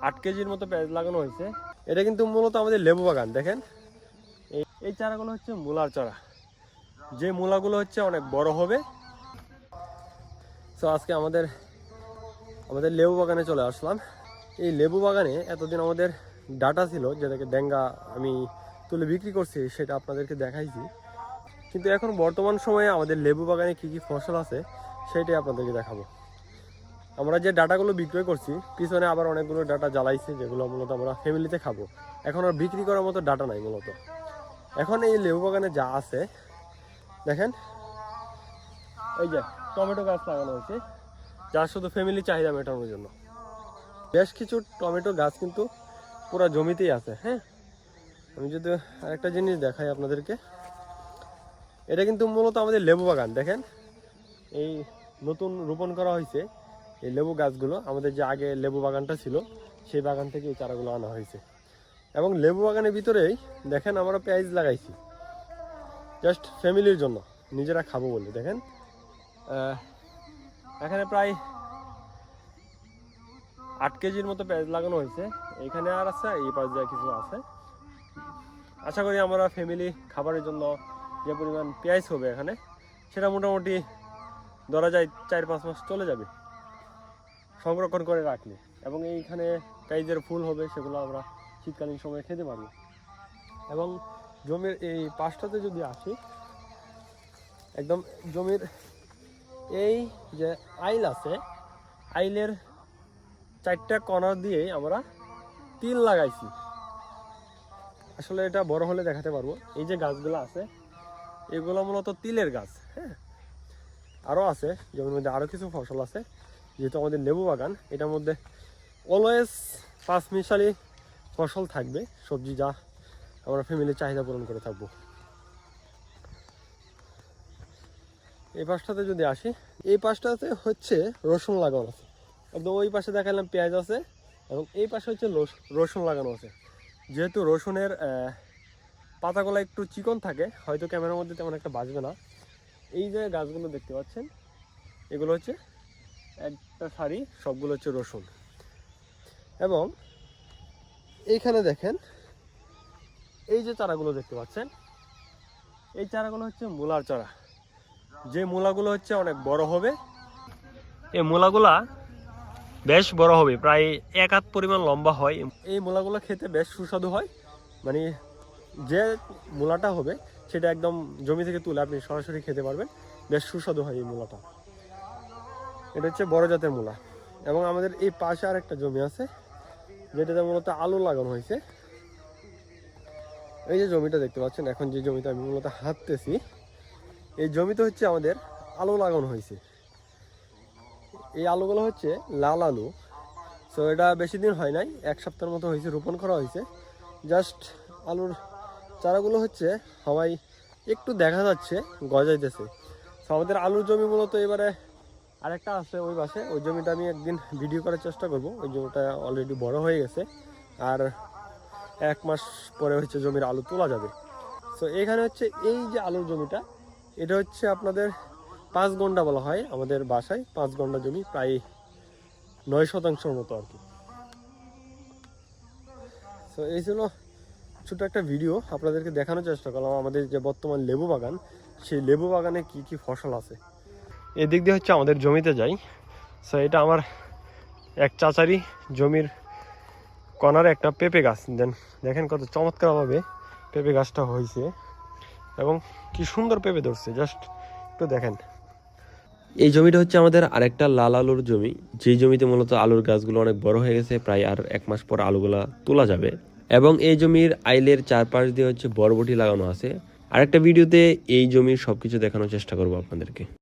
8 কেজির মতো পেঁয়াজ লাগানো হয়েছে। এটা কিন্তু মূলত আমাদের লেবু বাগান। দেখেন এই চারাগুলো হচ্ছে মূলার চারা, যে মূলাগুলো হচ্ছে অনেক বড় হবে। তো আজকে আমাদের লেবু বাগানে চলে আসলাম। এই লেবু বাগানে এতদিন আমাদের ডাটা ছিল, যেটাকে ডেঙ্গা আমি তুলে বিক্রি করছি, সেটা আপনাদেরকে দেখাইছি। কিন্তু এখন বর্তমান সময়ে আমাদের লেবু বাগানে কি কি ফসল আছে সেটাই আপনাদেরকে দেখাবো। আমরা যে ডাটাগুলো বিক্রয় করছি, পিছনে আবার অনেকগুলো ডাটা জ্বালাইছে, যেগুলো মূলত আমরা ফ্যামিলিতে খাবো। এখন আর বিক্রি করার মতো ডাটা নাই মূলত। এখন এই লেবু বাগানে যা আছে দেখেন, এই যে টমেটো গাছ লাগানো হয়েছে, যা শুধু ফ্যামিলি চাহিদা মেটানোর জন্য। বেশ কিছু টমেটো গাছ কিন্তু পুরো জমিতেই আছে। হ্যাঁ, আমি যদি আরেকটা জিনিস দেখাই আপনাদেরকে, এটা কিন্তু মূলত আমাদের লেবু বাগান। দেখেন এই নতুন রোপণ করা হয়েছে এই লেবু গাছগুলো। আমাদের যে আগে লেবু বাগানটা ছিল সেই বাগান থেকে এই চারাগুলো আনা হয়েছে। এবং লেবু বাগানের ভিতরেই দেখেন আমরা পেঁয়াজ লাগাইছি, জাস্ট ফ্যামিলির জন্য, নিজেরা খাবো বলে। দেখেন এখানে প্রায় 8 কেজির মতো পেঁয়াজ লাগানো হয়েছে। এখানে আর আছে, এই পাশ দিয়ে কিছু আছে। আশা করি আমরা ফ্যামিলি খাবারের জন্য যে পরিমাণ পেঁয়াজ হবে এখানে, সেটা মোটামুটি ধরা যায় 4-5 মাস চলে যাবে সংরক্ষণ করে রাখলে। এবং এইখানে পেঁয়াজের ফুল হবে, সেগুলো আমরা শীতকালীন সময়ে খেতে পারবো। এবং জমির এই পাশটাতে যদি আসি, একদম জমির এই যে আইল আছে, আইলের 4টা কর্নার দিয়ে আমরা তিল লাগাইছি। আসলে এটা বড় হলে দেখাতে পারবো। এই যে গাছগুলো আছে, এগুলো মূলত তিলের গাছ। হ্যাঁ, আরও আছে জমির মধ্যে, আরও কিছু ফসল আছে। যেহেতু আমাদের লেবু বাগান, এটার মধ্যে অলওয়েজ 5 মিশালি ফসল থাকবে, সবজি, যা আমরা ফ্যামিলির চাহিদা পূরণ করে থাকবো। এই পাশটাতে যদি আসি, এই পাশটাতে হচ্ছে রসুন লাগানো আছে। একদম ওই পাশে দেখালাম পেঁয়াজ আছে, এবং এই পাশে হচ্ছে রসুন লাগানো আছে। যেহেতু রসুনের পাতাগুলো একটু চিকন থাকে, হয়তো ক্যামেরার মধ্যে তেমন একটা বাজবে না। এই যে গাছগুলো দেখতে পাচ্ছেন, এগুলো হচ্ছে একটা সারি, সবগুলো হচ্ছে রসুন। এবং এইখানে দেখেন এই যে চারাগুলো দেখতে পাচ্ছেন, এই চারাগুলো হচ্ছে মূলার চারা, যে মূলাগুলো হচ্ছে অনেক বড় হবে। এই মূলাগুলা বেশ বড় হবে, প্রায় 1 হাত পরিমাণ লম্বা হয়। এই মূলাগুলো খেতে বেশ সুস্বাদু হয়। মানে যে মূলাটা হবে সেটা একদম জমি থেকে তুলে আপনি সরাসরি খেতে পারবেন, বেশ সুস্বাদু হয় এই মূলাটা। এটা হচ্ছে বড় জাতের মূলা। এবং আমাদের এই পাশে আর একটা জমি আছে, যেটাতে মূলত আলু লাগানো হয়েছে। এই যে জমিটা দেখতে পাচ্ছেন, এখন যে জমিতে আমি মূলত হাঁটতেছি, এই জমিতে হচ্ছে আমাদের আলু লাগানো হয়েছে। এই আলুগুলো হচ্ছে লাল আলু। সো এটা বেশি দিন হয় নাই, 1 সপ্তাহের মতো হয়েছে, রোপণ করা হয়েছে। জাস্ট আলুর চারাগুলো হচ্ছে সবাই একটু দেখা যাচ্ছে গজাইতেছে। সো আমাদের আলুর জমি মূলত এবারে আরেকটা আছে ওই পাশে, ওই জমিটা আমি একদিন ভিডিও করার চেষ্টা করব। ওই জমিটা অলরেডি বড় হয়ে গেছে, আর 1 মাস পরে হচ্ছে জমির আলু তোলা যাবে। সো এখানে হচ্ছে এই যে আলুর জমিটা, এটা হচ্ছে আপনাদের 5 গন্ডা বলা হয় আমাদের বাসায়। 5 গন্ডা জমি, প্রায় 9 শতাংশের মতো আর কি। সো এই ছিল ছোটো একটা ভিডিও, আপনাদেরকে দেখানোর চেষ্টা করলাম আমাদের যে বর্তমান লেবু বাগান, সেই লেবু বাগানে কি কি ফসল আছে। এদিক দিয়ে হচ্ছে আমাদের জমিতে যাই। সো এটা আমার এক চাচারি জমির কর্নারে একটা পেঁপে গাছ। দেখেন কত চমৎকারভাবে পেঁপে গাছটা হয়েছে, এবং কি সুন্দর পেঁপে ধরছে, জাস্ট একটু দেখেন। এই জমিটা হচ্ছে আমাদের আরেকটা লাল আলুর জমি, যেই জমিতে মূলত আলুর গাছগুলো অনেক বড় হয়ে গেছে, প্রায় আর 1 মাস পর আলুগুলা তোলা যাবে। এবং এই জমির আইলের চারপাশ দিয়ে হচ্ছে বরবটি লাগানো আছে। আরেকটা ভিডিওতে এই জমির সবকিছু দেখানোর চেষ্টা করবো আপনাদেরকে।